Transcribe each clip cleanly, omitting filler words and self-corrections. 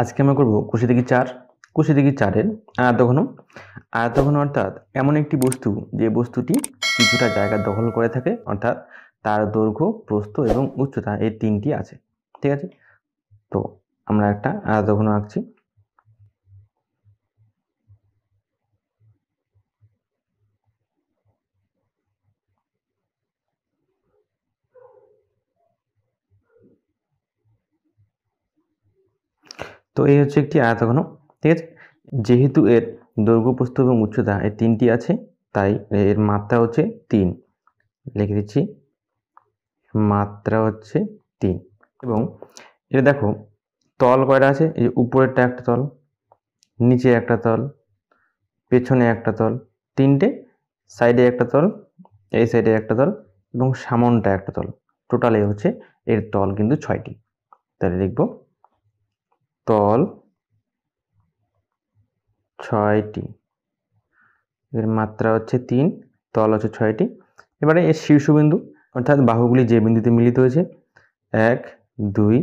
আজকে আমরা করব কোষাদিঘি ৪। কোষাদিঘি ৪-এর আয়তঘন। আয়তঘন অর্থাৎ এমন একটি বস্তু যে বস্তুটি কিছুটা জায়গা দখল করে থাকে, অর্থাৎ তার দৈর্ঘ্য, প্রস্থ এবং উচ্চতা এই তিনটি আছে। ঠিক আছে, তো আমরা একটা আয়তঘন আঁকছি। তো এই হচ্ছে একটি আয়তঘন। ঠিক আছে, যেহেতু এর দৈর্ঘ্য, প্রস্থ এবং উচ্চতা এই তিনটি আছে, তাই এর মাত্রা হচ্ছে ৩। লিখে দিচ্ছি, মাত্রা হচ্ছে ৩। এবং এটা দেখো তল কয়টা আছে, এই যে উপরেরটা একটা তল, নিচে একটা তল, পেছনে একটা তল, তিনটে, সাইডে একটা তল, এই সাইডে একটা তল এবং সামনটা একটা তল। টোটাল এই হচ্ছে এর তল কিন্তু ৬টি। তাহলে লিখব তল ৬টি, এর মাত্রা হচ্ছে ৩, তল হচ্ছে ৬টি। এবারে এর শীর্ষবিন্দু অর্থাৎ বাহুগুলি যে বিন্দুতে মিলিত হয়েছে ১, ২,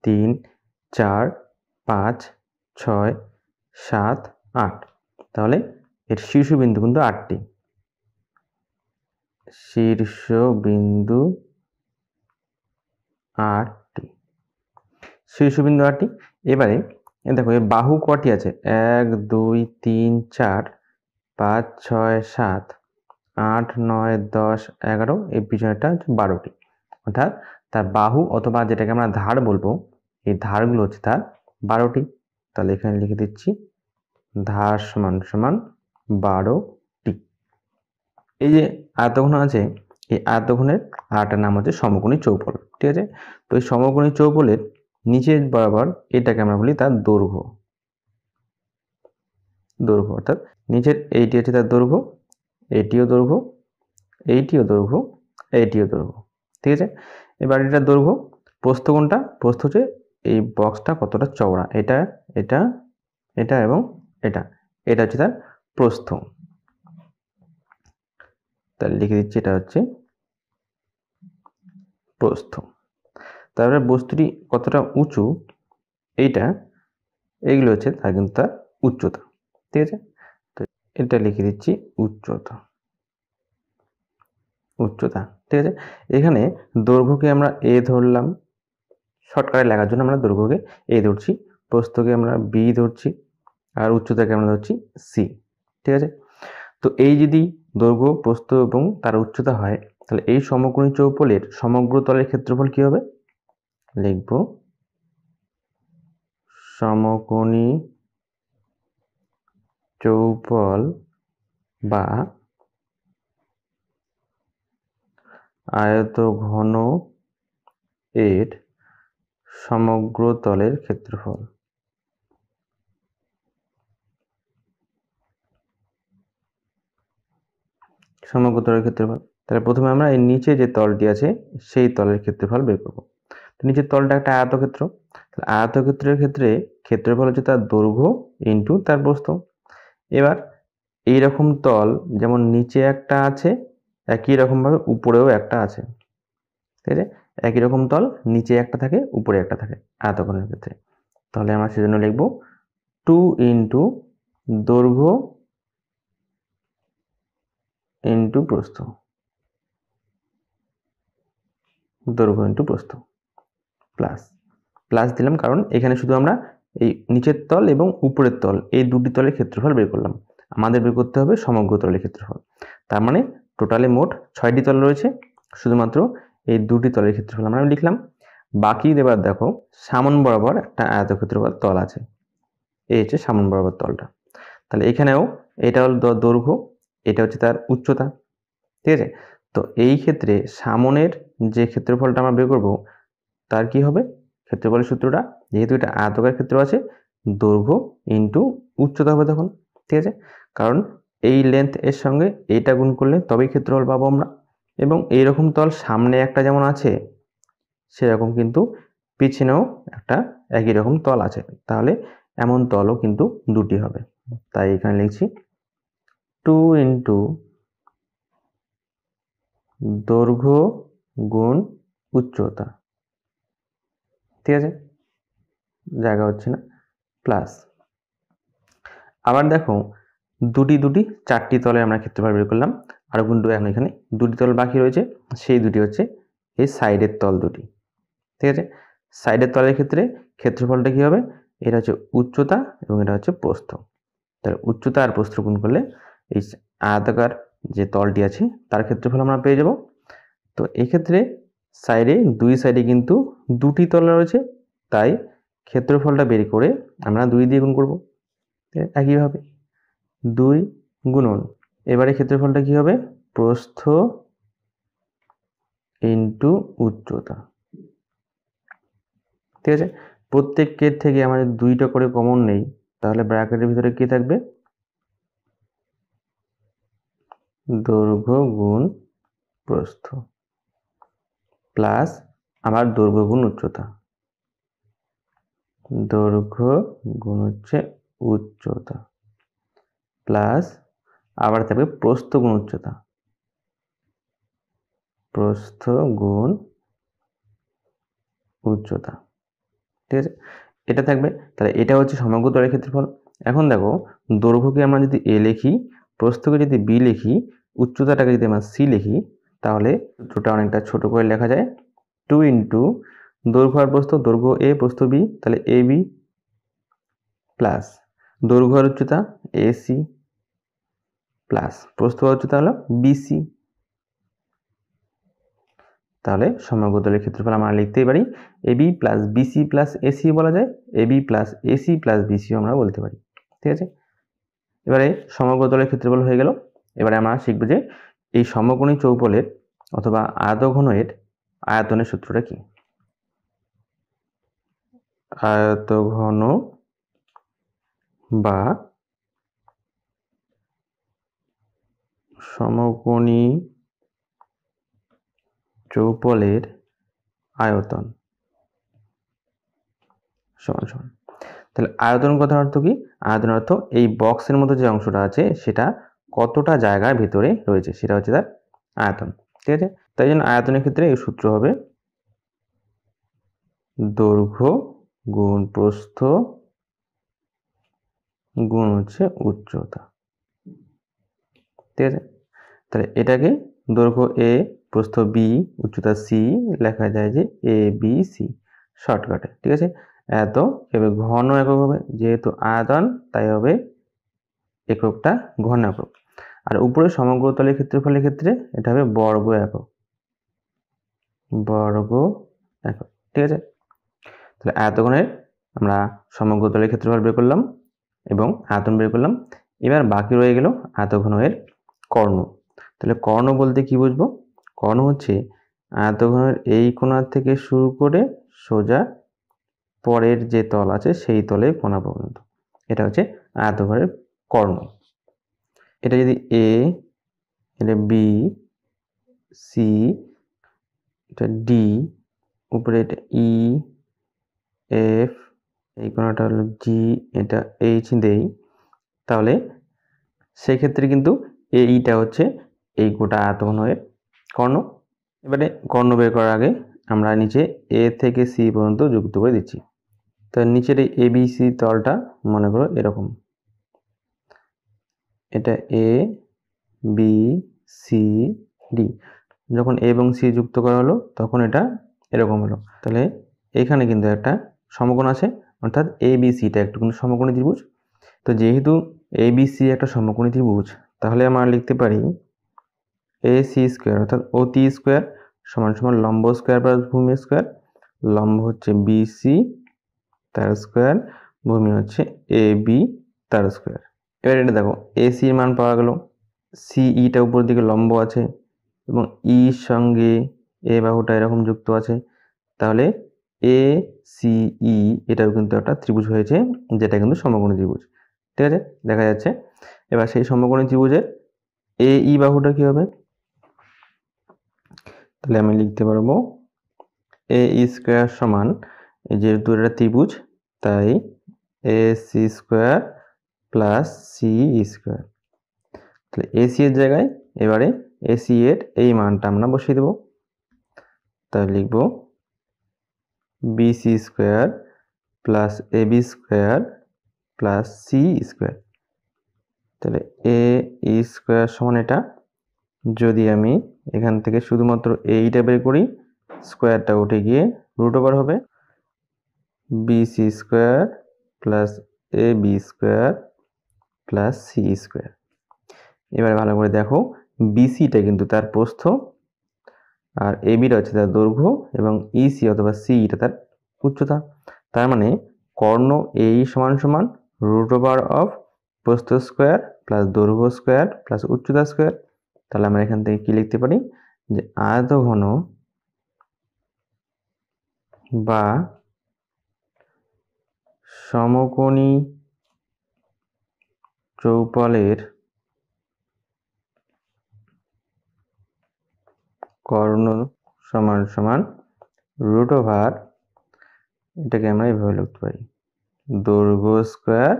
৩, ৪, ৫, ৬, ৭, ৮, তাহলে এর শীর্ষবিন্দু কিন্তু ৮টি। শীর্ষবিন্দু ৮টি, শীর্ষবিন্দু ৮টি। এবারে দেখো এর বাহু কটি আছে, ১, ২, ৩, ৪, ৫, ৬, ৭, ৮, ৯, ১০, ১১, এই পিছনেরটা হচ্ছে ১২টি। অর্থাৎ তার বাহু অথবা যেটাকে আমরা ধার বলবো, এই ধারগুলো হচ্ছে তার ১২টি। তাহলে এখানে লিখে দিচ্ছি ধার সমান সমান ১২টি। এই যে আয়তঘন আছে, এই আয়তঘনের আরেকটা নাম হচ্ছে সমকোণী চৌপল। ঠিক আছে, তো এই সমকোণী চৌপলের নিচের বরাবর এটাকে আমরা বলি তার দৈর্ঘ্য। দৈর্ঘ্য অর্থাৎ নিচের এইটি হচ্ছে তার দৈর্ঘ্য, এটিও দৈর্ঘ্য, এইটিও দৈর্ঘ্য, এইটিও দৈর্ঘ্য। ঠিক আছে, এবার এটার দৈর্ঘ্য। প্রস্থ কোনটা? প্রস্থ হচ্ছে এই বক্সটা কতটা চওড়া, এটা, এটা, এটা এবং এটা, এটা হচ্ছে তার প্রস্থ। তাহলে লিখে দিচ্ছি এটা হচ্ছে প্রস্থ। তারপরে বস্তুটি কতটা উঁচু, এইটা, এইগুলো হচ্ছে তার কিন্তু তার উচ্চতা। ঠিক আছে, তো এটা লিখে দিচ্ছি উচ্চতা। উচ্চতা, ঠিক আছে। এখানে দৈর্ঘ্যকে আমরা এ ধরলাম, শর্টকাটে লেখার জন্য আমরা দৈর্ঘ্যকে এ ধরছি, প্রস্থকে আমরা বি ধরছি, আর উচ্চতাকে আমরা ধরছি সি। ঠিক আছে, তো এই যদি দৈর্ঘ্য, প্রস্থ এবং তার উচ্চতা হয়, তাহলে এই সমকোণী চৌপলের সমগ্র তলের ক্ষেত্রফল কি হবে? লিখব সমকোণী চৌপল বা আয়তঘন এর সমগ্র তলের ক্ষেত্রফল। সমগ্র তলের ক্ষেত্রফল। তাহলে প্রথমে আমরা এই নিচে যে তলটি আছে সেই তলের ক্ষেত্রফল বের করব। তো নিচের তলটা একটা আয়তক্ষেত্র, তাহলে আয়তক্ষেত্রের ক্ষেত্রে ক্ষেত্রফল হচ্ছে তার দৈর্ঘ্য ইন্টু তার প্রস্থ। এবার এইরকম তল যেমন নিচে একটা আছে, একই রকমভাবে উপরেও একটা আছে। ঠিক আছে, একই রকম তল নিচে একটা থাকে, উপরে একটা থাকে আয়তক্ষেত্রের ক্ষেত্রে। তাহলে আমরা সেজন্য লিখব 2 ইন্টু দৈর্ঘ্য ইন্টু প্রস্থ, দৈর্ঘ্য ইন্টু প্রস্থ, প্লাস প্লাস দিলাম কারণ এখানে শুধু আমরা এই নিচের তল এবং উপরের তল এই দুটি তলের ক্ষেত্রফল বের করলাম, আমাদের বের করতে হবে সমগ্র তলের ক্ষেত্রফল। তার মানে টোটালে মোট 6টি তল রয়েছে, শুধুমাত্র এই দুটি তলের ক্ষেত্রফল আমরা লিখলাম। বাকি এবার দেখো সামন বরাবর একটা আয়তক্ষেত্রফল তল আছে, এই হচ্ছে সামন বরাবর তলটা। তাহলে এখানেও এটা হল দৈর্ঘ্য, এটা হচ্ছে তার উচ্চতা। ঠিক আছে, তো এই ক্ষেত্রে সামনের যে ক্ষেত্রফলটা আমরা বের করব তার কি হবে? ক্ষেত্রফলের সূত্রটা, যেহেতু এটা আয়তকার ক্ষেত্র আছে, দৈর্ঘ্য ইন্টু উচ্চতা হবে তখন। ঠিক আছে, কারণ এই লেন্থ এর সঙ্গে এইটা গুণ করলে তবেই ক্ষেত্রফল পাবো আমরা। এবং এইরকম তল সামনে একটা যেমন আছে, সেরকম কিন্তু পিছনেও একটা একই রকম তল আছে, তাহলে এমন তলও কিন্তু দুটি হবে। তাই এখানে লিখছি 2 ইন্টু দৈর্ঘ্য গুণ উচ্চতা। ঠিক আছে, জায়গা হচ্ছে না, প্লাস। আবার দেখো দুটি চারটি তলে আমরা ক্ষেত্রফল বের করলাম, আর কিন্তু এখন এখানে দুটি তল বাকি রয়েছে, সেই দুটি হচ্ছে এই সাইডের তল দুটি। ঠিক আছে, সাইডের তলের ক্ষেত্রে ক্ষেত্রফলটা কি হবে, এটা হচ্ছে উচ্চতা এবং এটা হচ্ছে প্রস্থ। তাহলে উচ্চতা আর প্রস্থ গুণ করলে এই আয়তাকার যে তলটি আছে তার ক্ষেত্রফল আমরা পেয়ে যাব। তো এক্ষেত্রে দুই সাইডে কিন্তু দুটি তল রয়েছে, তাই ক্ষেত্রফলটা বের করে আমরা 2 দিয়ে গুণ করব। একইভাবে 2 গুণন, এবারে ক্ষেত্রফলটা কি হবে, প্রস্থ ইন্টু উচ্চতা। ঠিক আছে, প্রত্যেকের থেকে আমাদের 2টা করে কমন নেই, তাহলে ব্র্যাকেটের ভিতরে কি থাকবে, দৈর্ঘ্য গুণ প্রস্থ প্লাস আবার দৈর্ঘ্য গুণ উচ্চতা, দৈর্ঘ্য গুণ হচ্ছে উচ্চতা প্লাস আবার থাকবে প্রস্থ গুণ উচ্চতা, প্রস্থ গুণ উচ্চতা। ঠিক আছে, এটা থাকবে। তাহলে এটা হচ্ছে সমগ্র তলের ক্ষেত্রফল। এখন দেখো দৈর্ঘ্যকে আমরা যদি a লিখি, প্রস্থকে যদি b লিখি, উচ্চতাটাকে যদি আমরা c লিখি, তাহলে সূত্রটা অনেকটা ছোট করে লেখা যায়। 2 ইন্টু দৈর্ঘ্য আর প্রস্থ, দৈর্ঘ্য a প্রস্থ b, তাহলে ab প্লাস দৈর্ঘ্য আর উচ্চতা ac প্লাস প্রস্থ আর উচ্চতা হলো bc। তাহলে সমগ্র তলের ক্ষেত্রফল আমরা লিখতেই পারি ab plus bc plus ac বলা যায়, ab plus ac plus bc আমরা বলতে পারি। ঠিক আছে, এবারে সমগ্র তলের ক্ষেত্রফল হয়ে গেল। এবারে আমরা শিখব যে এই সমকোণী চৌপলের অথবা আয়তঘনের আয়তনের সূত্রটা কি। আয়তঘন বা সমকোণী চৌপলের আয়তন সমান সমান, তাহলে আয়তন কথার অর্থ কি, আয়তনের অর্থ এই বক্সের মতো যে অংশটা আছে সেটা কতটা জায়গার ভিতরে রয়েছে, সেটা হচ্ছে তার আয়তন। ঠিক আছে, তাই জন্য আয়তনের ক্ষেত্রে এই সূত্র হবে দৈর্ঘ্য গুণ প্রস্থ গুণ হচ্ছে উচ্চতা। ঠিক আছে, তাহলে এটাকে দৈর্ঘ্য a প্রস্থ b উচ্চতা c লেখা যায় যে a b c শর্টকাটে। ঠিক আছে, এত এবার ঘন একক হবে, যেহেতু আয়তন তাই হবে এককটা ঘন একক। আর উপরে সমগ্র তলের ক্ষেত্রফলের ক্ষেত্রে এটা হবে বর্গ একক, বর্গ একক। ঠিক আছে, তাহলে আয়তঘনের আমরা সমগ্র তলের ক্ষেত্রফল বের করলাম এবং আয়তন বের করলাম। এবার বাকি রয়ে গেল আয়তঘনের কর্ণ। তাহলে কর্ণ বলতে কি বুঝবো, কর্ণ হচ্ছে আয়তঘনের এই কোণা থেকে শুরু করে সোজা পরের যে তল আছে সেই তলে কোণা পর্যন্ত, এটা হচ্ছে আয়তঘনের কর্ণ। এটা যদি a, এটা b, c, এটা d, উপরে এটা e, f, এই কোণাটা হলো g, এটা h দেই, তাহলে সেক্ষেত্রে কিন্তু এইটা হচ্ছে এই গোটা আয়তঘনের কর্ণ। এবারে কর্ণ বের করার আগে আমরা নিচে a থেকে c পর্যন্ত যুক্ত করে দিচ্ছি। তো নিচের এই abc তলটা মনে করো এরকম, এটা a b c d, যখন a এবং c যুক্ত করা হলো তখন এটা এরকম হলো। তাহলে এখানে কিন্তু একটা সমকোণ আছে, অর্থাৎ abc টা একটু কিন্তু সমকোণী ত্রিভুজ। তো যেহেতু abc একটা সমকোণী ত্রিভুজ, তাহলে আমরা লিখতে পারি ac স্কয়ার অর্থাৎ অতি স্কয়ার সমান সমান লম্ব স্কয়ার প্লাস ভূমি স্কয়ার। লম্ব হচ্ছে bc তার স্কয়ার, ভূমি হচ্ছে ab তার স্কয়ার। এবার এটা দেখো ac এর মান পাওয়া গেল, ce টা উপরের দিকে লম্ব আছে এবং e এর সঙ্গে a বাহুটা এরকম যুক্ত আছে, তাহলে ace এটাও কিন্তু একটা ত্রিভুজ হয়েছে, যেটা কিন্তু সমকোণী ত্রিভুজ। ঠিক আছে, দেখা যাচ্ছে। এবার সেই সমকোণী ত্রিভুজের ae বাহুটা কি হবে, তাহলে আমি লিখতে পারবো a স্কয়ার সমান, যেহেতু এটা ত্রিভুজ তাই ac square plus ce square. তাহলে ac এর জায়গায় এবারে ac এর এই মানটা আমরা বসিয়ে দেব, তাহলে লিখব bc square plus ab square plus C square. তাহলে এ স্কোয়ার সমান এটা, যদি আমি এখান থেকে শুধুমাত্র এইটা বের করি, স্কোয়ারটা উঠে গিয়ে রুট ওভার হবে BC square plus A B square plus C square. এবারে ভালো করে দেখো, বিসিটা কিন্তু তার প্রস্থ, আর এ বিটা হচ্ছে তার দৈর্ঘ্য, এবং ইসি অথবা সি এটা তার উচ্চতা। তার মানে কর্ণ এই সমান সমান রুট ওভার অফ প্রস্থ স্কোয়ার প্লাস দৈর্ঘ্য স্কোয়ার প্লাস উচ্চতা স্কোয়ার। তাহলে আমরা এখান থেকে কি লিখতে পারি, যে আয়তঘন বা সমকোণী চৌপলের কর্ণ সমান সমান রুট ওভার, এটাকে আমরা এইভাবে লিখতে পারি, দৈর্ঘ্য স্কোয়ার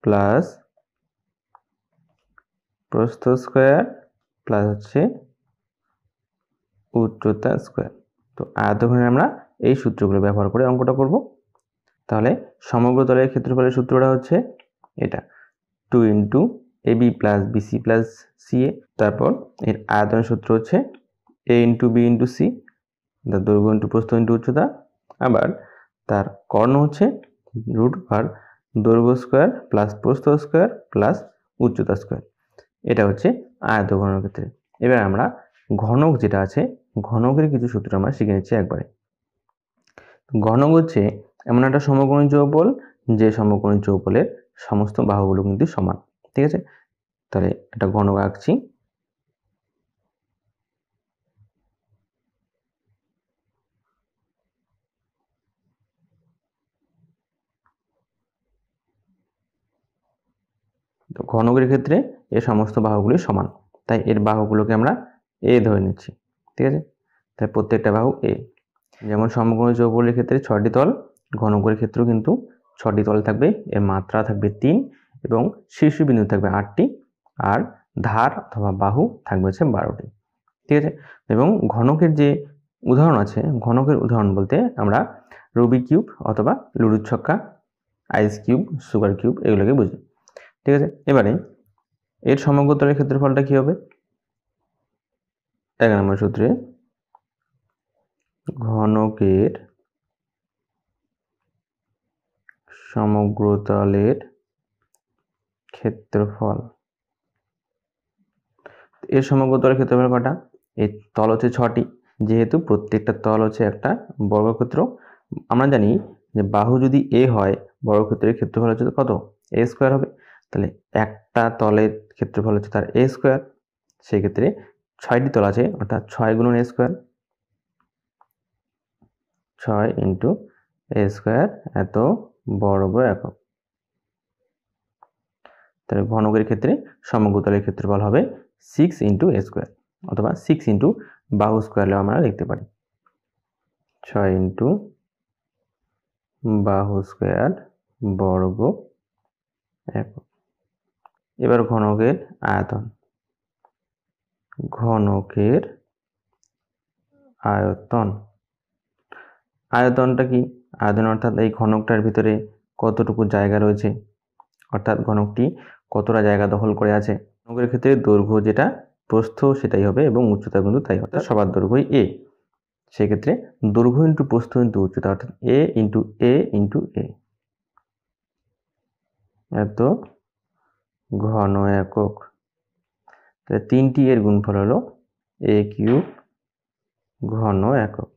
প্লাস প্রস্থ স্কোয়ার প্লাস হচ্ছে উচ্চতা স্কোয়ার। তো আয়তঘনে আমরা এই সূত্রগুলো ব্যবহার করে অঙ্কটা করব। তাহলে সমগ্র তলের ক্ষেত্রফলের সূত্রটা হচ্ছে এটা, 2 into AB plus BC plus CA. তারপর এর আয়তনের সূত্র হচ্ছে A into B into C, তার দৈর্ঘ্য ইন্টু প্রস্থ ইন্টু উচ্চতা। আবার তার কর্ণ হচ্ছে রুট ওভার দৈর্ঘ্য স্কোয়ার প্লাস প্রস্থ স্কোয়ার প্লাস উচ্চতা স্কোয়ার। এটা হচ্ছে আয়তঘনের ক্ষেত্রে। এবার আমরা ঘনক যেটা আছে, ঘনকের কিছু সূত্র আমরা শিখে নিচ্ছি একবারে। ঘনক হচ্ছে এমন একটা সমকোণী চৌপল, যে সমকোণী চৌপলের সমস্ত বাহুগুলো কিন্তু সমান। ঠিক আছে, তাহলে একটা ঘনক আঁকছি। তো ঘনকের ক্ষেত্রে এর সমস্ত বাহুগুলি সমান, তাই এর বাহুগুলোকে আমরা এ ধরে নিচ্ছি। ঠিক আছে, তাই প্রত্যেকটা বাহু এ। যেমন সমকোণী চৌপলের ক্ষেত্রে 6টি তল, ঘনকের ক্ষেত্রেও কিন্তু 6টি তল থাকবে, এর মাত্রা থাকবে 3 এবং শীর্ষবিন্দু থাকবে 8টি, আর ধার অথবা বাহু থাকবে হচ্ছে 12টি। ঠিক আছে, এবং ঘনকের যে উদাহরণ আছে, ঘনকের উদাহরণ বলতে আমরা রুবিক কিউব অথবা লুডোর ছক্কা, আইস কিউব, সুগার কিউব এগুলোকে বুঝি। ঠিক আছে, এবারে এর সমগ্র তলের ক্ষেত্রফলটা কি হবে, 11 নম্বর সূত্রে ঘনকের সমগ্র তলের ক্ষেত্রফল। এর সমগ্র তলের ক্ষেত্রফল কটা, এই তল হচ্ছে 6টি, যেহেতু প্রত্যেকটা তল হচ্ছে একটা বর্গক্ষেত্র। আমরা জানি যে বাহু যদি এ হয়, বর্গক্ষেত্রের ক্ষেত্রফল হচ্ছে কত, এ স্কোয়ার হবে। তাহলে একটা তলের ক্ষেত্রফল হচ্ছে তার এ স্কোয়ার, সেই ক্ষেত্রে 6টি তল আছে, অর্থাৎ 6 গুণন এ স্কোয়ার, 6 ইন্টু এ স্কোয়ার এত বর্গ একক। তাহলে ঘনকের ক্ষেত্রে সমগ্র তলের ক্ষেত্রফল হবে 6 ইন্টু এ স্কোয়ার, অথবা 6 ইন্টু বাহু স্কোয়ারও আমরা লিখতে পারি, 6 ইন্টু বাহু স্কোয়ার বর্গ একক। এবার ঘনকের আয়তন, ঘনকের আয়তন, আয়তনটা কি, আয়তন অর্থাৎ এই ঘনকটার ভিতরে কতটুকু জায়গা রয়েছে, অর্থাৎ ঘনকটি কতটা জায়গা দখল করে আছে। ঘনকের ক্ষেত্রে দৈর্ঘ্য যেটা, প্রস্থ সেটাই হবে, এবং উচ্চতা কিন্তু তাই, অর্থাৎ সবার দৈর্ঘ্যই এ। সেক্ষেত্রে দৈর্ঘ্য ইন্টু প্রস্থ ইন্টু উচ্চতা, অর্থাৎ এ ইন্টু এ এত ঘন একক। তাহলে 3টি এর গুণফল হলো এ কিউব ঘন একক।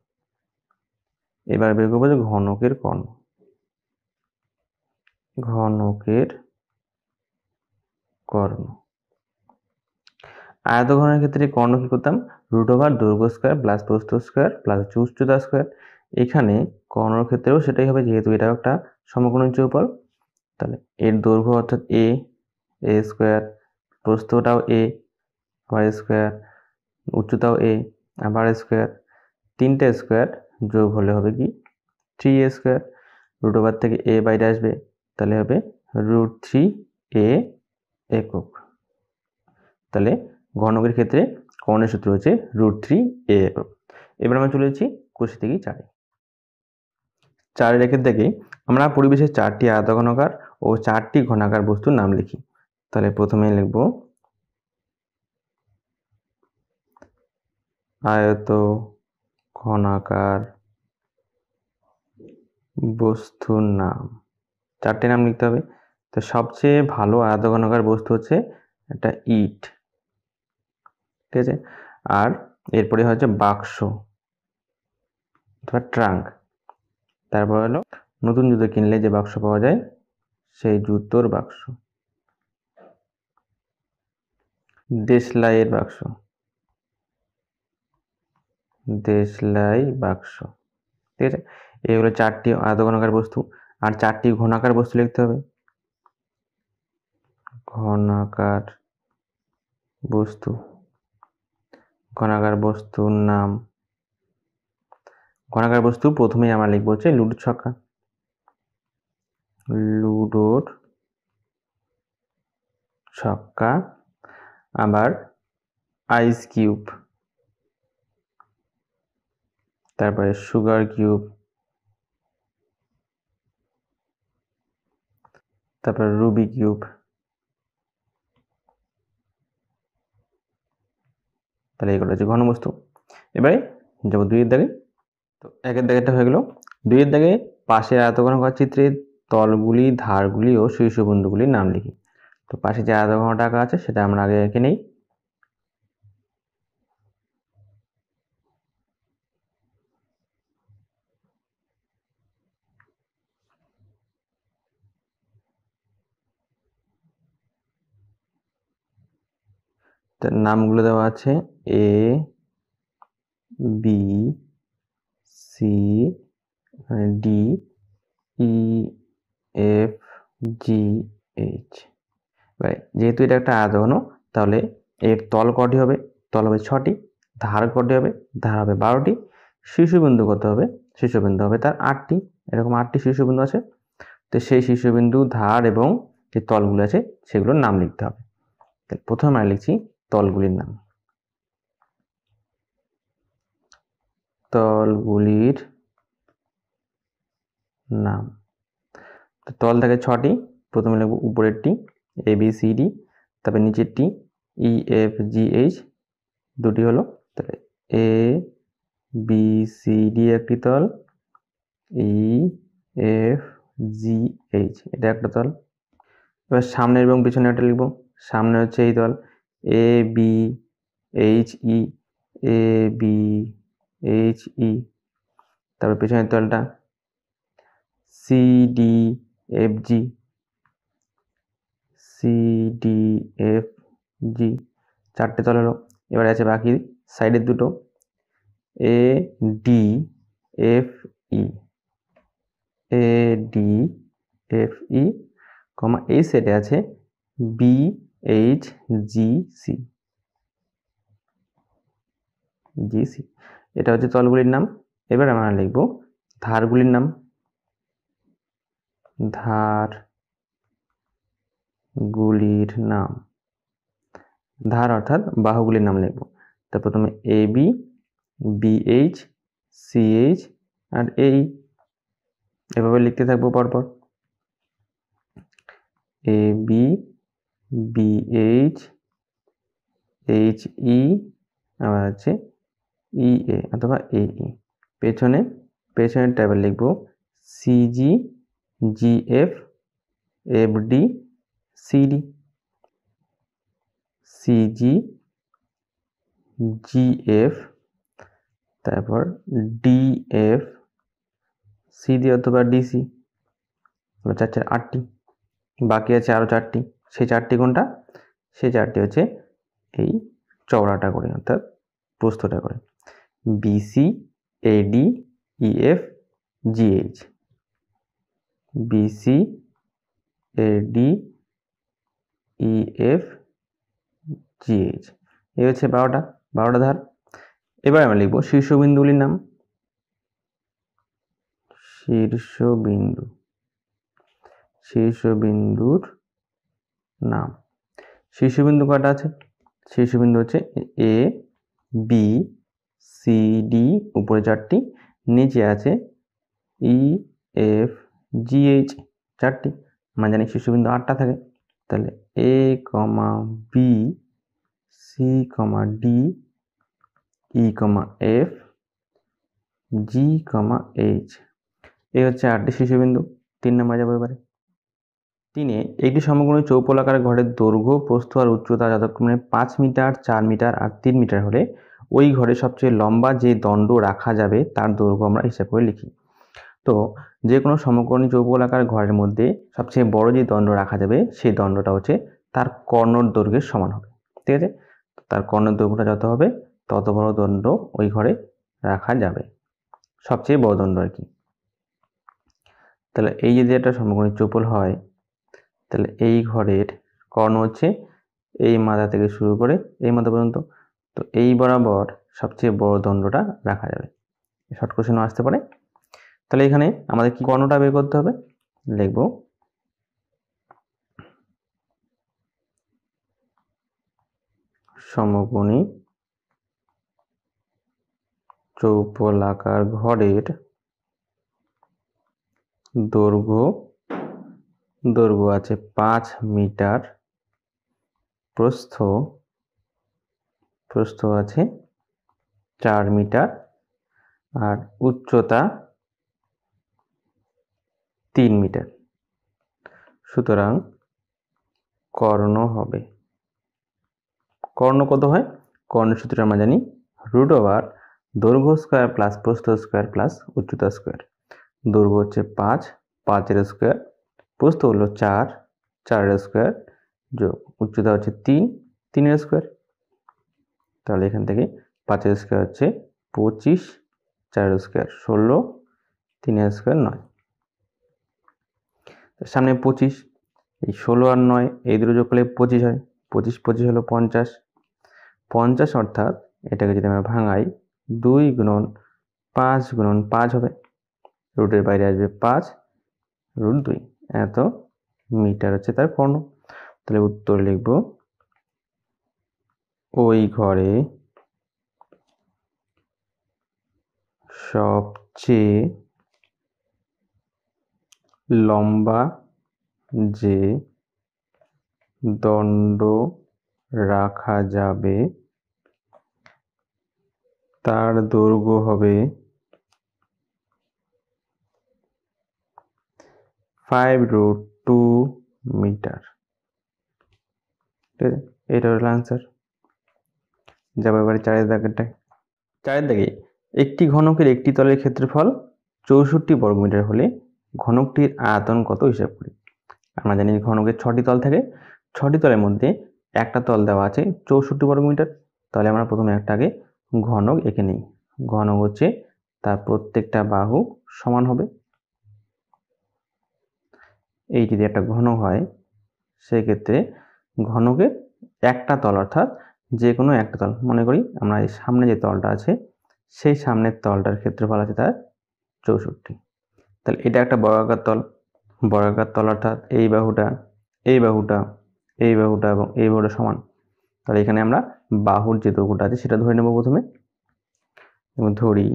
এবার বের করবো যে ঘনকের কর্ণ, ঘনকের কর্ণ। আয়তঘনের ক্ষেত্রে কর্ণ কি করতাম, রুট ওভার দৈর্ঘ্য স্কোয়ার প্লাস প্রস্থ স্কোয়ার প্লাস উচ্চতা স্কোয়ার। এখানে কর্ণর ক্ষেত্রেও সেটাই হবে, যেহেতু এটা একটা সমকোণী চৌপল। তাহলে এর দৈর্ঘ্য অর্থাৎ এ স্কোয়ার, প্রস্থটাও এ আবার স্কোয়ার, উচ্চতাও এ আবার স্কোয়ার, 3টে স্কোয়ার যোগ হলে হবে কি 3a স্কোয়ার। রুট ওভার থেকে এ বাইরে আসবে, তাহলে হবে √3a একক। তাহলে ঘনকের ক্ষেত্রে কর্ণের সূত্র হচ্ছে √3a একক। এবার আমরা চলে যাচ্ছি কোষে থেকে 4-এ। 4 একের দাগে আমরা পরিবেশের 4টি আয়তঘনাকার ও 4টি ঘনাকার বস্তুর নাম লিখি। তাহলে প্রথমে লিখব আয়ত ঘনাকার বস্তুর নাম। 4টে নাম লিখতে হবে। তো সবচেয়ে ভালো আয়তঘনাকার বস্তু হচ্ছে একটা ইট, ঠিক আছে। আর এরপরে হচ্ছে বাক্স অথবা ট্রাঙ্ক। তারপর হলো নতুন জুতো কিনলে যে বাক্স পাওয়া যায় সেই জুতোর বাক্স, দেশলাইয়ের বাক্স, দেশলাই বাক্স, ঠিক আছে। এগুলো 4টি আয়তঘনাকার বস্তু। আর 4টি ঘনাকার বস্তু লিখতে হবে। ঘনাকার বস্তু, ঘনাকার বস্তুর নাম। ঘনাকার বস্তু প্রথমেই আমরা লিখবো হচ্ছে লুডোর ছক্কা, লুডোর ছক্কা। আবার আইস কিউব, তারপরে সুগার কিউব, তারপরে রুবি কিউব। তাহলে এগুলো হচ্ছে ঘনবস্তু। এবারে যাবো 2-এর দাগে। তো 1-এর দাগেরটা হয়ে গেল। 2-এর দাগে পাশের আয়তঘনাকার চিত্রের তলগুলি, ধারগুলি ও শীর্ষবিন্দুগুলির নাম লিখি। তো পাশে যে আয়তঘনটা আঁকা আছে সেটা আমরা আগে এঁকে নেই। তার নামগুলো দেওয়া আছে এ, বি, সি, ডি, ই, এফ, জি, এইচ। যেহেতু এটা একটা আয়তঘন তাহলে এর তল কটি হবে? তল হবে 6টি। ধার কটি হবে? ধার হবে 12টি। শীর্ষবিন্দু কত হবে? শীর্ষবিন্দু হবে তার 8টি। এরকম 8টি শীর্ষবিন্দু আছে। তো সেই শীর্ষবিন্দু, ধার এবং যে তলগুলো আছে সেগুলোর নাম লিখতে হবে। তাহলে প্রথমে আমরা লিখছি তলগুলির নাম। তলগুলির নাম। তল থাকে 6টি। প্রথমে লিখব উপরেরটি এ বি সি ডি, তারপরে নিচেরটি ই এফ জি এইচ, 2টি হলো। তাহলে এ বি সি ডি একটি তল, ই এফ জি এইচ এটা একটা তল। এবার সামনের এবং পিছনে একটা লিখব। সামনে হচ্ছে এই তল A B H E, A B H E. তারপর পেছনের তলটা C D F G, C D F G. 4টে তল হলো। এবার আছে বাকি সাইডের দুটো A D F E, A D F E, comma এই সেটে আছে B H G C, G C. এটা হচ্ছে তলগুলির নাম। এবার আমরা লিখব ধারগুলির নাম। ধারগুলির নাম, ধার অর্থাৎ বাহুগুলির নাম লিখব। তা প্রথমে A B, B H, C H আর এই, এভাবে লিখতে থাকবো পরপর। A B, B H, H E, আবার আছে ই এ অথবা এ ই। পেছনের ট্যাবে লিখব CG, GF, FD, CD, CG, GF, তারপর ডিএফ, সিডি অথবা ডিসি। 8টি। বাকি আছে আরো 4টি। সেই 4টি কোনটা? সেই 4টি হচ্ছে এই চওড়াটা করে অর্থাৎ প্রস্থটা করে বিসি, এডি, ইএফ, জিএইচ, বিসি, এডি, ইএফ, জিএইচ। এই হচ্ছে 12টা ধার। এবার আমরা লিখব শীর্ষবিন্দুগুলির নাম। শীর্ষবিন্দুর নাম। শীর্ষবিন্দু কয়টা আছে? শীর্ষবিন্দু হচ্ছে এ বি সি ডি, উপরে 4টি, নিচে আছে ই এফ জি এইচ চারটি, আমরা জানি শীর্ষবিন্দু 8টা থাকে। তাহলে এ কমা B c comma D E কমা এফ জি কমা এইচ, এই হচ্ছে 8টি শীর্ষবিন্দু। 3 নম্বর যাবো এবারে। 3-এ একটি সমকোণী চৌপলাকার ঘরের দৈর্ঘ্য, প্রস্থ আর উচ্চতা যথাক্রমে 5 মিটার, 4 মিটার আর 3 মিটার হলে ওই ঘরে সবচেয়ে লম্বা যে দণ্ড রাখা যাবে তার দৈর্ঘ্য আমরা হিসাব করে লিখি। তো যে কোনো সমকোণী চৌপলাকার ঘরের মধ্যে সবচেয়ে বড় যে দণ্ড রাখা যাবে সেই দণ্ডটা হচ্ছে তার কর্ণর দৈর্ঘ্যের সমান হবে। ঠিক আছে, তার কর্ণর দৈর্ঘ্যটা যত হবে তত বড় দণ্ড ওই ঘরে রাখা যাবে, সবচেয়ে বড় দণ্ড আর কি। তাহলে এই যদি একটা সমকোণী চৌপল হয়, তাহলে এই ঘরের কর্ণ হচ্ছে এই মাথা থেকে শুরু করে এই মাথা পর্যন্ত। তো এই বরাবর সবচেয়ে বড় দণ্ডটা রাখা যাবে। শর্ট কোশ্চেনও আসতে পারে। তাহলে এখানে আমাদের কি কর্ণটা বের করতে হবে, লিখব সমকোণী চৌপলাকার ঘরের দৈর্ঘ্য আছে 5 মিটার, প্রস্থ আছে 4 মিটার আর উচ্চতা 3 মিটার। সুতরাং কর্ণ হবে, কর্ণ কত হয়, কর্ণের সূত্র আমরা জানি √ দৈর্ঘ্য স্কয়ার প্লাস প্রস্থ স্কয়ার প্লাস উচ্চতা স্কয়ার। দৈর্ঘ্য হচ্ছে 5, 5-এর স্কয়ার, প্রস্থ হলো 4, 4-এর স্কয়ার যোগ উচ্চতা হচ্ছে 3, 3-এর স্কয়ার। তাহলে এখান থেকে 5-এর স্কয়ার হচ্ছে 25, 4-এর স্কয়ার 16, 3-এর স্কয়ার 9। সামনে 25, এই 16 আর 9 এই দুটো যোগ করলে 25 হয়, 25 হলো 50, 50 অর্থাৎ এটাকে যদি আমরা ভাঙাই 2 গুণন 5 গুণন 5 হবে, রুটের বাইরে আসবে 5 √2, এত মিটার হচ্ছে তার কর্ণ। তাহলে উত্তর লিখব ওই ঘরে সবচেয়ে লম্বা যে দণ্ড রাখা যাবে তার দৈর্ঘ্য হবে 5√2 মিটার। ঠিক আছে, এটা হলো আনসার। যাবো এবারে 4-এর দাগেরটায়। 4-এর দাগে একটি ঘনকের একটি তলের ক্ষেত্রফল 64 বর্গমিটার হলে ঘনকটির আয়তন কত হিসাব করি। আমরা জানি ঘনকের 6টি তল থাকে, 6টি তলের মধ্যে একটা তল দেওয়া আছে 64 বর্গমিটার। তাহলে আমরা প্রথমে একটা আগে ঘনক এঁকে নিই। ঘনক হচ্ছে তার প্রত্যেকটা বাহু সমান হবে। এই যদি একটা ঘনক হয় সেক্ষেত্রে ঘনকের একটা তল অর্থাৎ যে কোনো একটা তল, মনে করি আমরা এই সামনে যে তলটা আছে সেই সামনের তলটার ক্ষেত্রফল আছে তার 64। তাহলে এটা একটা বর্গাকার তল, বর্গাকার তল অর্থাৎ এই বাহুটা এই বাহুটা এই বাহুটা এবং এই বাহুটা সমান। তাহলে এখানে আমরা বাহুর যে দৈর্ঘ্যটা আছে সেটা ধরে নেব প্রথমে, এবং ধরি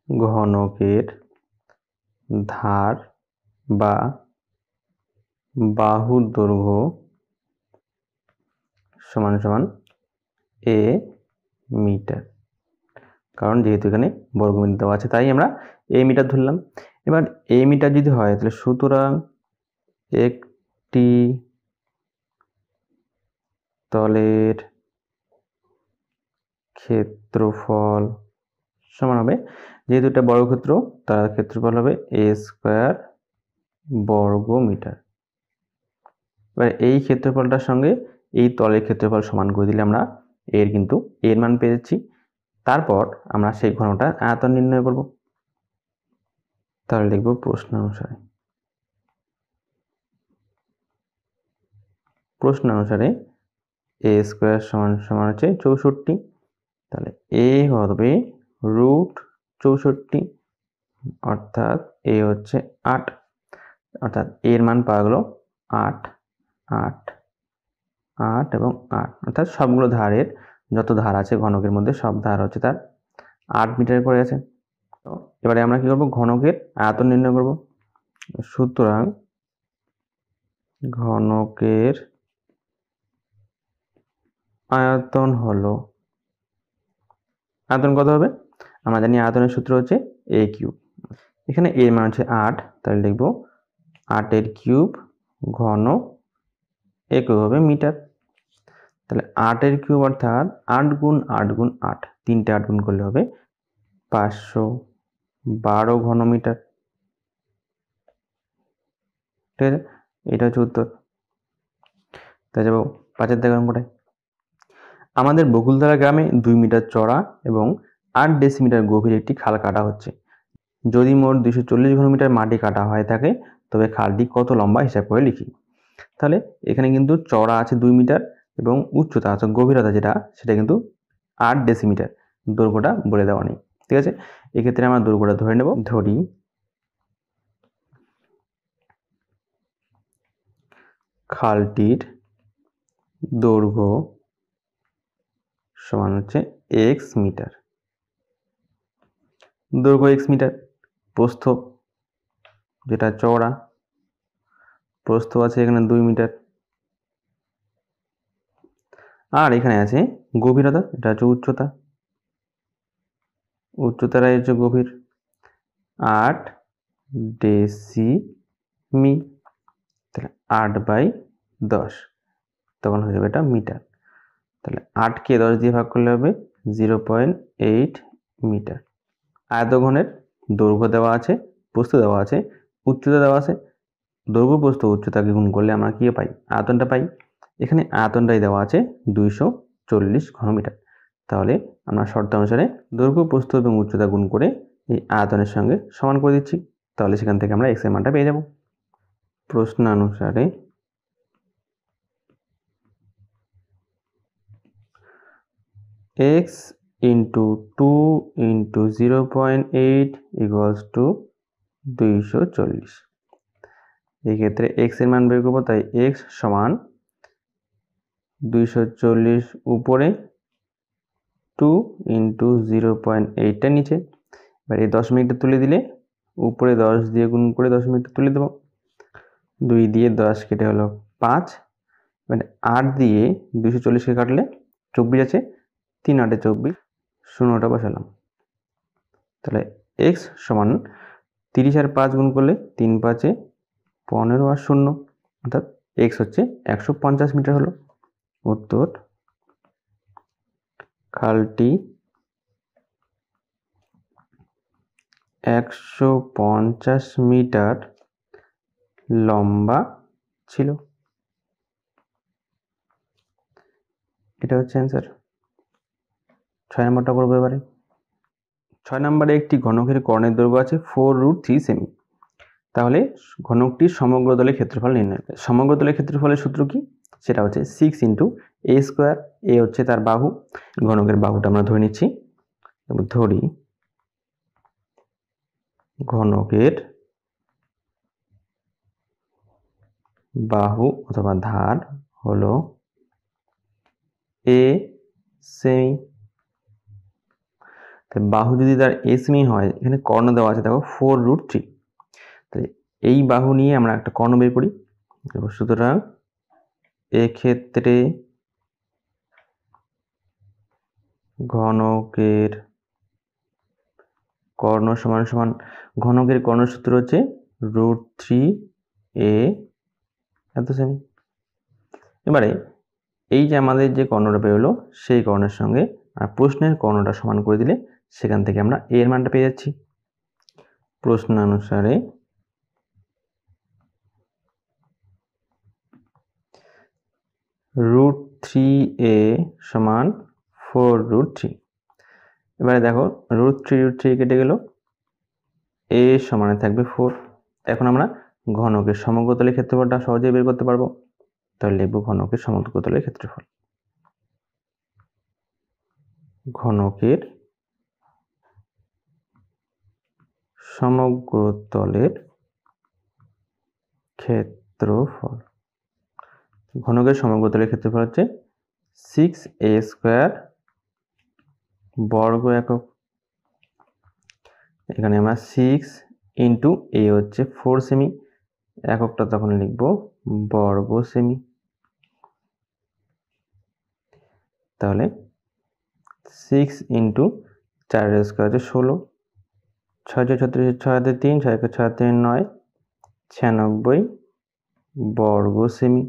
ঘনকের ধার বা বাহুর দৈর্ঘ্য সমান সমান a মিটার, কারণ যেহেতু এখানে বর্গমিটার দেওয়া আছে তাই আমরা a মিটার ধরলাম। এবার a মিটার যদি হয় তাহলে সুতরাং একটি তলের ক্ষেত্রফল সমান হবে, যেহেতু এটা বর্গক্ষেত্র তার ক্ষেত্রফল হবে a² বর্গ মিটার। এবার এই ক্ষেত্রফলটার সঙ্গে এই তলের ক্ষেত্রফল সমান করে দিলে আমরা এর কিন্তু এর মান পেয়ে যাচ্ছি। তারপর আমরা সেই ঘনকটার আয়তন নির্ণয় করব। তাহলে লিখব প্রশ্ন অনুসারে a² সমান হচ্ছে 64, তাহলে a হবে √64 অর্থাৎ a হচ্ছে 8, অর্থাৎ এর মান পাওয়া গেল 8, 8, 8 এবং 8, অর্থাৎ সবগুলো ধারের যত ধার আছে ঘনকের মধ্যে সব ধার হচ্ছে তার 8 মিটার করে আছে। তো এবারে আমরা কি করব, ঘনকের আয়তন নির্ণয় করব। সুতরাং ঘনকের আয়তন হলো, আয়তন কত হবে, আমরা জানি আয়তনের সূত্র হচ্ছে a কিউব। এখানে এর মান হচ্ছে 8, তাহলে লিখব 8 এর কিউব ঘন একক হবে মিটার। তাহলে 8 এর কিউব অর্থাৎ 8 গুণ 8 গুণ 8, 3টে 8 গুণ করলে হবে 512 ঘন মিটার। ঠিক আছে, এটা হচ্ছে উত্তর। তাই যাবো 5-এর দাগ অঙ্কটায়। আমাদের বকুলতলা গ্রামে 2 মিটার চড়া এবং 8 ডেসিমিটার গভীর একটি খাল কাটা হচ্ছে। যদি মোট 240 ঘনমিটার মাটি কাটা হয় থাকে, তবে খালটি কত লম্বা হিসাব করে লিখি। তাহলে এখানে কিন্তু চড়া আছে 2 মিটার এবং উচ্চতা আছে, গভীরতা যেটা সেটা কিন্তু 8 ডেসিমিটার, দৈর্ঘ্যটা বলে দেওয়া নেই। ঠিক আছে, এক্ষেত্রে আমরা দৈর্ঘ্যটা ধরে নেব। ধরি খালটির দৈর্ঘ্য সমান হচ্ছে x মিটার, দৈর্ঘ্য x মিটার, প্রস্থ যেটা চওড়া, প্রস্থ আছে এখানে 2 মিটার, আর এখানে আছে গভীরতা, এটা হচ্ছে উচ্চতা, উচ্চতাটাই হচ্ছে গভীর, 8 ডেসিমি, তাহলে 8/10, তখন হয়ে যাবে এটা মিটার। তাহলে 8কে 10 দিয়ে ভাগ করলে হবে 0.8 মিটার। আয়তঘনের দৈর্ঘ্য দেওয়া আছে, প্রস্থ দেওয়া আছে, উচ্চতা দেওয়া আছে, দৈর্ঘ্য প্রস্থ উচ্চতাকে গুণ করলে আমরা কি পাই, আয়তনটা পাই। এখানে আয়তনটাই দেওয়া আছে 240 ঘনমিটার। তাহলে আমরা শর্ত অনুসারে দৈর্ঘ্য প্রস্থ এবং উচ্চতা গুণ করে এই আয়তনের সঙ্গে সমান করে দিচ্ছি, তাহলে সেখান থেকে আমরা x এর মানটা পেয়ে যাব। প্রশ্নানুসারে x into 2 into 0.8 equals to 240। এই ক্ষেত্রে x এর মান বের করব, তাই x সমান 240 উপরে 2 into 0.8টা নিচে। এবার এই দশমিকটা তুলে দিলে উপরে 10 দিয়ে গুণ করে দশমিকটা তুলে দেব। 2 দিয়ে 10 কেটে হলো 5, মানে 8 দিয়ে 240কে কাটলে 24 আছে, 3 8 24, শূন্যটা বসালাম। তাহলে x সমান 30 আর 5 গুণ করলে 3 5 15 আর 0, অর্থাৎ x হচ্ছে 150 মিটার হলো উত্তর। খালটি 150 মিটার লম্বা ছিল। এটা হচ্ছে অ্যান্সার। 6 নম্বরটা করবো এবারে। 6 নম্বরে একটি ঘনকের কর্ণের দৈর্ঘ্য আছে 4√3 সেমি। তাহলে ঘনকটির সমগ্র তলের ক্ষেত্রফল নির্ণয়। সমগ্র তলের ক্ষেত্রফলের সূত্র কি, সেটা হচ্ছে 6 × a²। a হচ্ছে তার বাহু, ঘনকের বাহুটা আমরা ধরে নিচ্ছি। ধরি ঘনকের বাহু অথবা ধার হলো a সেমি। বাহু যদি তার a সেমি হয়, এখানে কর্ণ দেওয়া আছে দেখো 4√3, তাহলে এই বাহু নিয়ে আমরা একটা কর্ণ বের করি। সুতরাং এক্ষেত্রে ঘনকের কর্ণ সমান সমান, ঘনকের কর্ণ সূত্র হচ্ছে √3a এত সেমি। এবারে এই যে আমাদের যে কর্ণটা বেরোলো, সেই কর্ণের সঙ্গে আর প্রশ্নের কর্ণটা সমান করে দিলে সেখান থেকে আমরা a এর মানটা পেয়ে যাচ্ছি। প্রশ্নানুসারে √3a সমান 4√3। এবারে দেখো √3 কেটে গেল, a সমানে থাকবে 4। এখন আমরা ঘনকের সমগ্র তলের ক্ষেত্রফলটা সহজেই বের করতে পারবো। তাহলে লিখব ঘনকের সমগ্র তলের ক্ষেত্রফল। ঘনকের সমগ্র তলের ক্ষেত্রফল, ঘনকের সমগ্র তলের ক্ষেত্রফল হচ্ছে 6a² বর্গ একক। এখানে আমরা 6 ইন্টু এ হচ্ছে 4 সেমি, এককটা তখন লিখব বর্গ সেমি। তাহলে 6 ইন্টু 4 স্কোয়ার হচ্ছে 16, 6 36, 6 3, 6 6 3 9, 96 বর্গ সেমি।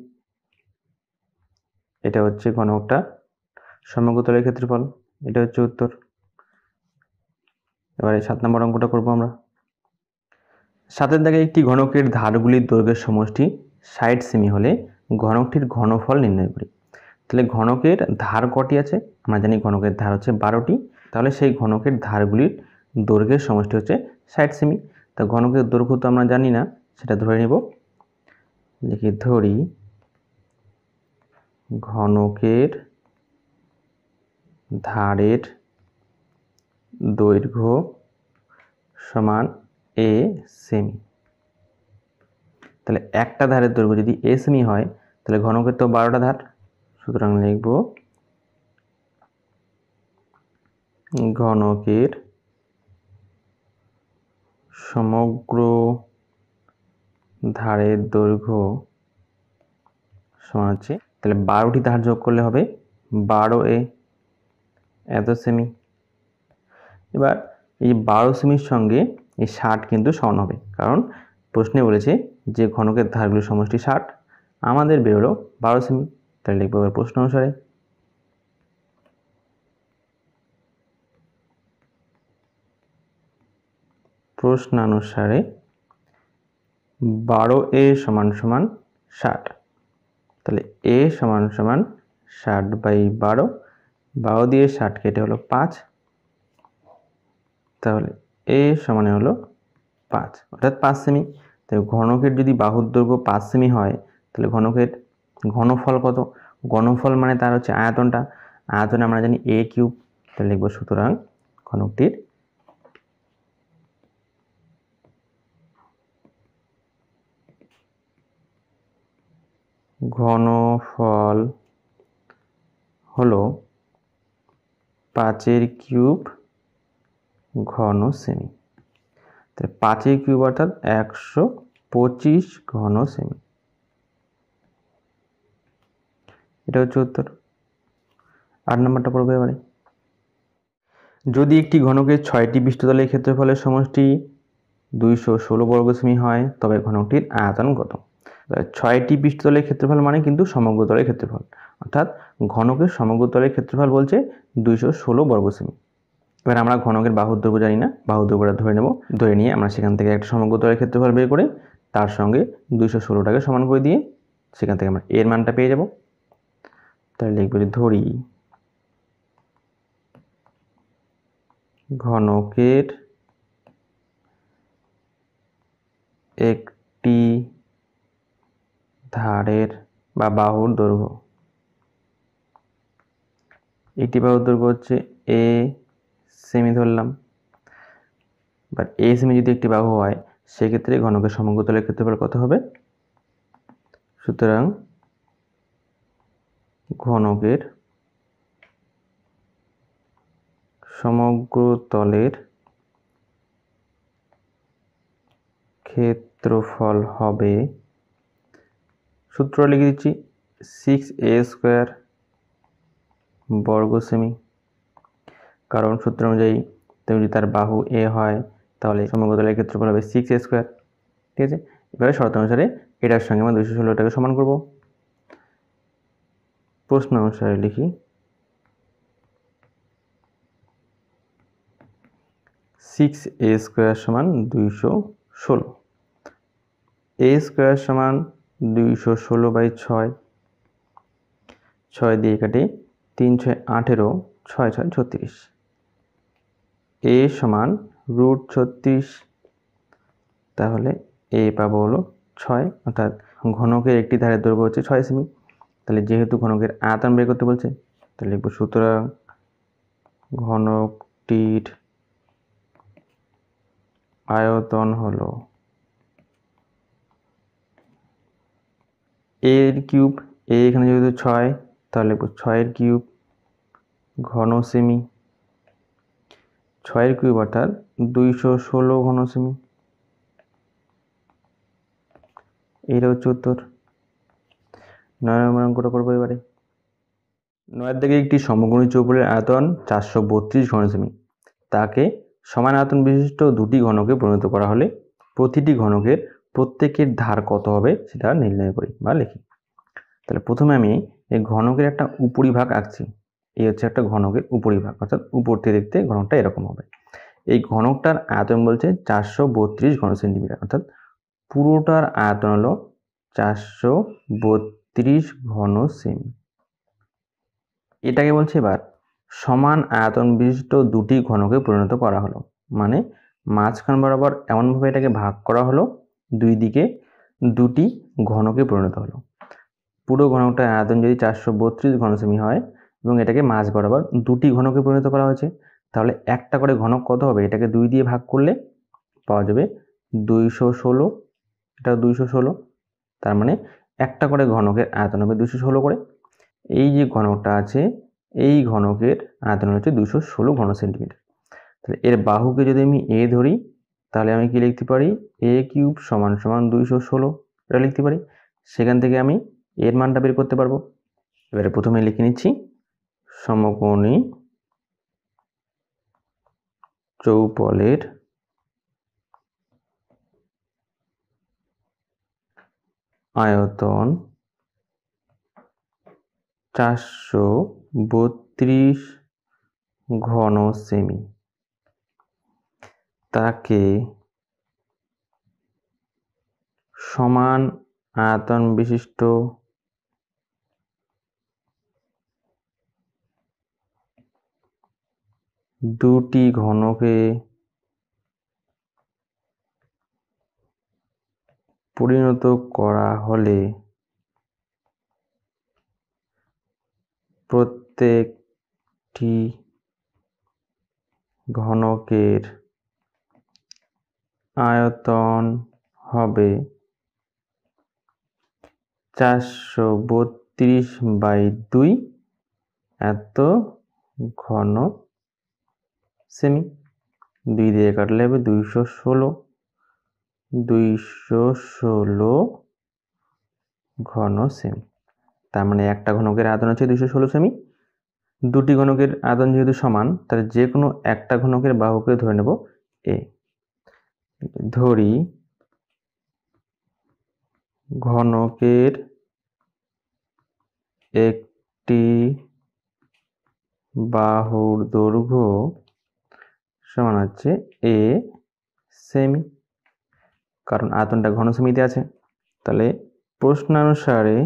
এটা হচ্ছে ঘনকটা সমগ্র তলের ক্ষেত্রফল। এটা হচ্ছে উত্তর। এবারে 7 নম্বর অঙ্কটা করব আমরা। 7 দাগে একটি ঘনকের ধারগুলির দৈর্ঘ্যের সমষ্টি 60 সেমি হলে ঘনকটির ঘনফল নির্ণয় করি। তাহলে ঘনকের ধার কটি আছে? আমরা জানি ঘনকের ধার হচ্ছে 12টি। তাহলে সেই ঘনকের ধারগুলির দৈর্ঘ্যের সমষ্টি হচ্ছে 60 সেমি। তা ঘনকের দৈর্ঘ্য তো আমরা জানি না, সেটা ধরে নেব। লিখি ধরি ঘনকের ধারের দৈর্ঘ্য সমান এ সেমি। তাহলে একটা ধারের দৈর্ঘ্য যদি এ সেমি হয় তাহলে ঘনকের তো 12টা ধার, সুতরাং লিখব ঘনকের সমগ্র ধারের দৈর্ঘ্য সমান হচ্ছে, তাহলে 12টি ধার যোগ করলে হবে 12a এত সেমি। এবার এই 12 সেমির সঙ্গে এই 60 কিন্তু সমান হবে, কারণ প্রশ্নে বলেছে যে ঘনকের ধারগুলির সমষ্টি 60, আমাদের বেরোলো 12 সেমি। তাহলে লিখবো এবার প্রশ্ন অনুসারে প্রশ্নানুসারে 12a সমান সমান 60। তাহলে a সমান সমান 60/12, 12 দিয়ে 60 কেটে হলো 5, তাহলে a সমানে হলো 5, অর্থাৎ 5 সেমি। তাই ঘনকের যদি বাহুর দৈর্ঘ্য 5 সেমি হয় তাহলে ঘনকের ঘনফল কত? ঘনফল মানে তার হচ্ছে আয়তনটা, আয়তন আমরা জানি a কিউব। তাহলে লিখব সুতরাং ঘনকটির ঘনফল হলো 5 কিউব ঘন সেমি। তাহলে 5 কিউব অর্থাৎ 125 ঘন সেমি। এটা হচ্ছে উত্তর। 8 নম্বরটা পড়বে এবারে। যদি একটি ঘনকের 6টি পৃষ্ঠতলের ক্ষেত্রফলের সমষ্টি 216 বর্গ সেমি হয় তবে ঘনকটির আয়তন কত? 6টি পৃষ্ঠতলের ক্ষেত্রফল মানে কিন্তু সমগ্র তলের ক্ষেত্রফল, অর্থাৎ ঘনকের সমগ্র তলের ক্ষেত্রফল বলছে 216 বর্গ সেমি। এবার আমরা ঘনকের বাহুর দৈর্ঘ্য জানি না, বাহুর দৈর্ঘ্যটা ধরে নেব। ধরে নিয়ে আমরা সেখান থেকে একটা সমগ্র তলের ক্ষেত্রফল বের করে তার সঙ্গে 216টাকে সমান করে দিয়ে সেখান থেকে আমরা এর মানটা পেয়ে যাব। তাহলে লিখব যে ধরি ঘনকের একটি ধারের বা বাহুর দৈর্ঘ্য, একটি বাহুর দৈর্ঘ্য হচ্ছে a সেমি ধরলাম। বাট a সেমি যদি একটি বাহু হয় সেক্ষেত্রে ঘনকের সমগ্র তলের ক্ষেত্রফল কত হবে? সুতরাং ঘনকের সমগ্র তলের ক্ষেত্রফল হবে, সূত্র লিখে দিচ্ছি, 6a² বর্গ সেমি। কারণ সূত্র অনুযায়ী যদি তার বাহু a হয় তাহলে সমগ্র তলের ক্ষেত্রফল হবে 6a²। ঠিক আছে, এবারে শর্ত অনুসারে এটার সঙ্গে আমরা 216টাকে সমান করব। প্রশ্ন অনুসারে লিখি 6a² সমান 216, a² সমান 216/6, 6 দিয়ে কাটি 3 6 18, 6 6 36, a সমান √36। তাহলে a পাবো হলো 6, অর্থাৎ ঘনকের একটি ধারের দৈর্ঘ্য হচ্ছে 6 সেমি। তাহলে যেহেতু ঘনকের আয়তন বের করতে বলছে তাহলে লিখব সুতরাং ঘনকটির আয়তন হলো a এর কিউব, a এখানে যেহেতু 6 তাহলে লিখব 6 এর কিউব ঘন সেমি। 6 কিউব অর্থাৎ 216 ঘন সেমি। এইটা হচ্ছে উত্তর। 9 নম্বর অঙ্কটা করবো এবারে। 9 দিকে একটি সমকোণী চৌপলের আয়তন 432 ঘন সেমি। তাকে সমান আয়তন বিশিষ্ট দুটি ঘনকে পরিণত করা হলে প্রতিটি ঘনকের প্রত্যেকের ধার কত হবে সেটা নির্ণয় করি বা লিখি। তাহলে প্রথমে আমি এই ঘনকের একটা উপরিভাগ আঁকছি। এই হচ্ছে একটা ঘনকের উপরিভাগ, অর্থাৎ উপর থেকে দেখতে ঘনকটা এরকম হবে। এই ঘনকটার আয়তন বলছে 432 ঘন সেন্টিমিটার, অর্থাৎ পুরোটার আয়তন হলো 432 ঘন সেমি। এটাকে বলছে এবার সমান আয়তন বিশিষ্ট দুটি ঘনকে পরিণত করা হলো, মানে মাঝখান বরাবর এমনভাবে এটাকে ভাগ করা হলো, দুই দিকে দুটি ঘনকে পরিণত হলো। পুরো ঘনকটার আয়তন যদি 432 ঘন সেমি হয় এবং এটাকে মাঝ বরাবর দুটি ঘনকে পরিণত করা হয়েছে, তাহলে একটা করে ঘনক কত হবে? এটাকে 2 দিয়ে ভাগ করলে পাওয়া যাবে 216। এটা 216, তার মানে একটা করে ঘনকের আয়তন হবে 216 করে। এই যে ঘনকটা আছে এই ঘনকের আয়তন হচ্ছে 216 ঘন সেন্টিমিটার। তাহলে এর বাহুকে যদি আমি a ধরি তাহলে আমি কি লিখতে পারি? a কিউব সমান সমান 216 এটা লিখতে পারি। সেখান থেকে আমি এর মানটা বের করতে পারবো। এবারে প্রথমে লিখে নিচ্ছি সমকোণী চৌপলের আয়তন 432 ঘন সেমি। তাকে সমান আয়তন বিশিষ্ট দুটি ঘনকে পরিণত করা হলে প্রত্যেকটি ঘনকের আয়তন হবে 432/2 এত ঘন সেমি। 2 দিয়ে কাটলে হবে 216 ঘন সেমি। তার মানে একটা ঘনকের আয়তন হচ্ছে 216 সেমি। দুটি ঘনকের আয়তন যেহেতু সমান, তাহলে যে কোনো একটা ঘনকের বাহুকে ধরে নেব a। ধরি ঘনকের একটি বাহুর দৈর্ঘ্য সমান হচ্ছে a সেমি, কারণ আয়তনটা ঘন সেমিতে আছে। তাহলে প্রশ্নানুসারে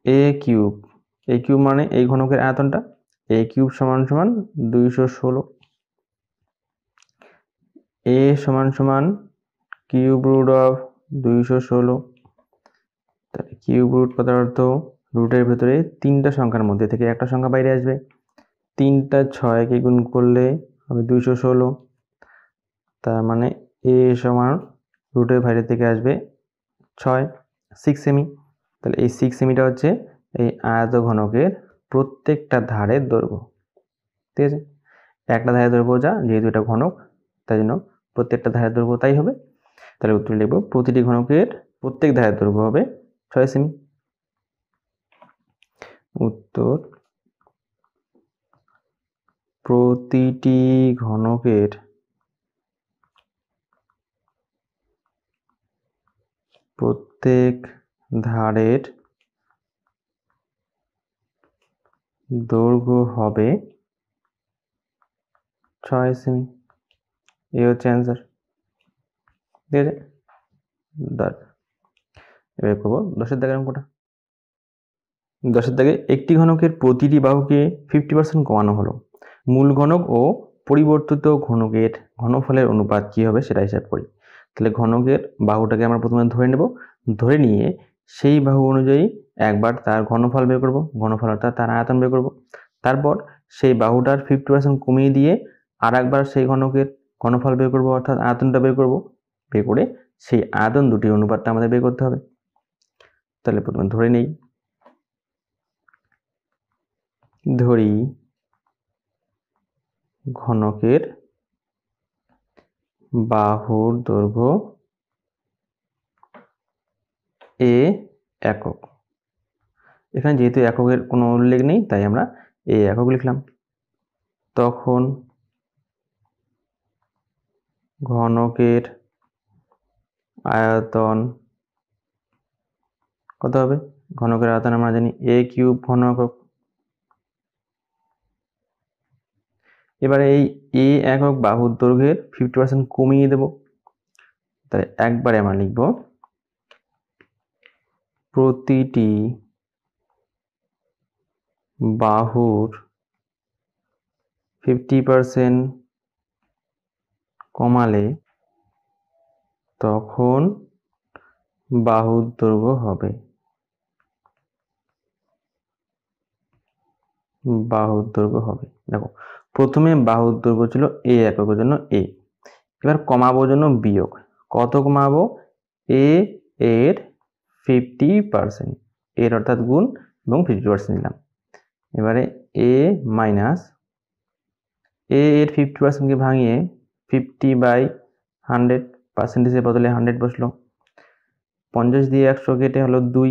a কিউব মানে এই ঘনকের আয়তনটা, a কিউব সমান সমান 216, a সমান সমান কিউব রুট অফ 216। তাহলে কিউব রুট কথার অর্থ রুটের ভেতরে তিনটা সংখ্যার মধ্যে থেকে একটা সংখ্যা বাইরে আসবে। 3টা 6কে গুণ করলে হবে 216, তার মানে a সমান রুটের বাইরে থেকে আসবে 6 সেমি। তাহলে এই 6 সেমিটা হচ্ছে এই আয়ত ঘনকের প্রত্যেকটা ধারের দৈর্ঘ্য। ঠিক আছে, একটা ধারের দৈর্ঘ্য যা, যেহেতু এটা ঘনক তাই জন্য প্রত্যেকটা ধারের দৈর্ঘ্য তাই হবে। তাহলে উত্তর লিখব প্রতিটি ঘনকের প্রত্যেক ধারের দৈর্ঘ্য হবে 6 সেমি। উত্তর প্রতিটি ঘনকের প্রত্যেক ধারের দৈর্ঘ্য হবে 6 সেমি। এই হচ্ছে অ্যান্সার। ঠিক আছে, এবার করবো 10-এর দাগের অঙ্কটা। 10-এর দাগে একটি ঘনকের প্রতিটি বাহুকে 50% কমানো হলো। মূল ঘনক ও পরিবর্তিত ঘনকের ঘনফলের অনুপাত কি হবে সেটা হিসাব করি। তাহলে ঘনকের বাহুটাকে আমরা প্রথমে ধরে নেব, ধরে নিয়ে সেই বাহু অনুযায়ী একবার তার ঘনফল বের করব, ঘনফল অর্থাৎ তার আয়তন বের করব। তারপর সেই বাহুটার 50% কমিয়ে দিয়ে আর একবার সেই ঘনকের ঘনফল বের করব, অর্থাৎ আয়তনটা বের করব। বের করে সেই আয়তন দুটির অনুপাতটা আমাদের বের করতে হবে। তাহলে প্রথমে ধরে নেই ধরি ঘনকের বাহুর দৈর্ঘ্য a একক। এখানে যেহেতু এককের কোনো উল্লেখ নেই তাই আমরা a একক লিখলাম। তখন ঘনকের আয়তন কত হবে? ঘনকের আয়তন আমরা জানি a কিউব ঘন একক। এবারে এই a একক বাহুর দৈর্ঘ্যের 50% কমিয়ে দেব। তাই একবারে আমরা লিখব প্রতিটি বাহুর 50% কমালে তখন বাহুর দৈর্ঘ্য হবে। দেখো প্রথমে বাহুর দৈর্ঘ্য ছিল a এককের জন্য a, এবার কমাবো জন্য বিয়োগ। কত কমাবো? a এর 50%, এর অর্থাৎ গুণ এবং 50% নিলাম। এবারে a মাইনাস a এর 50% কে ভাঙিয়ে 50/100, পার্সেন্টেজের বদলে 100 বসলো। 50 দিয়ে 100 কেটে হলো 2।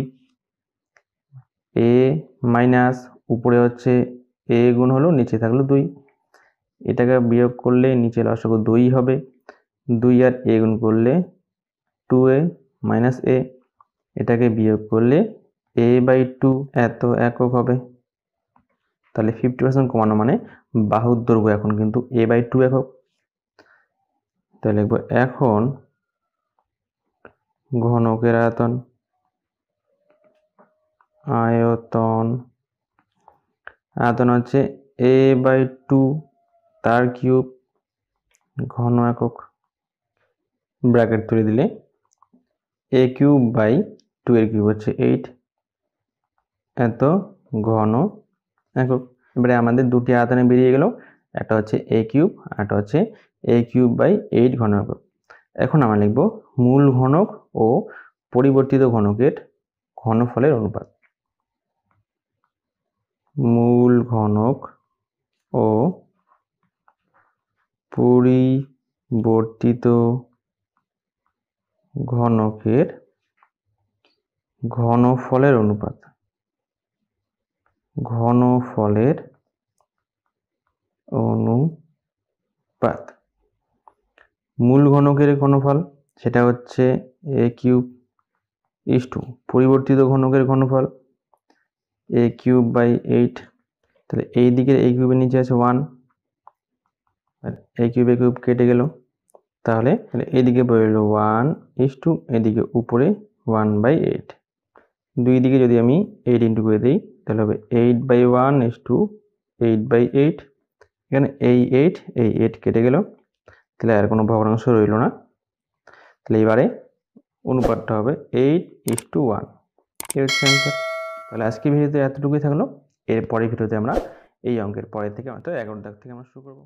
a মাইনাস উপরে হচ্ছে a গুণ হলো, নিচে থাকলো 2। এটাকে বিয়োগ করলে নিচে লসাগু 2 হবে। 2 আর a গুণ করলে 2a মাইনাস a, এটাকে বিয়োগ করলে a/2 এত একক হবে। তাহলে 50% কমানো মানে বাহুর দৈর্ঘ্য এখন কিন্তু a/2 একক। তাহলে লিখব এখন ঘনকের আয়তন হচ্ছে a/2 তার কিউব ঘন একক। ব্র্যাকেট তুলে দিলে a কিউব বাই 2 এর কিউব হচ্ছে 8 এত ঘন একক। এবারে আমাদের দুটি আয়তনে বেরিয়ে গেল, একটা হচ্ছে a কিউব আর একটা হচ্ছে a কিউব বাই 8 ঘন একক। এখন আমরা লিখব মূল ঘনক ও পরিবর্তিত ঘনকের ঘনফলের অনুপাত। মূল ঘনক ও পরিবর্তিত ঘনকের ঘনফলের অনুপাত। মূল ঘনকের ঘনফল সেটা হচ্ছে a কিউব ইসটু পরিবর্তিত ঘনকের ঘনফল a কিউব বাই 8। তাহলে এই দিকের a কিউবের নিচে আছে 1, আর a কিউব কেটে গেল। তাহলে এইদিকে বেরোলো 1 এদিকে উপরে 1/8। দুই দিকে যদি আমি 8 ইন্টু করে দিই তাহলে হবে 8/1 8/8। এখানে এই 8 কেটে গেল, তাহলে আর কোনো ভগ্নাংশ রইল না। তাহলে এবারে অনুপাতটা হবে 8:1। এই হচ্ছে অ্যান্সার। তাহলে আজকে ভিডিওতে এতটুকুই থাকলো। এর পরের ভিডিওতে আমরা এই অঙ্কের পরের থেকে অর্থাৎ 11 দাগ থেকে আমরা শুরু করবো।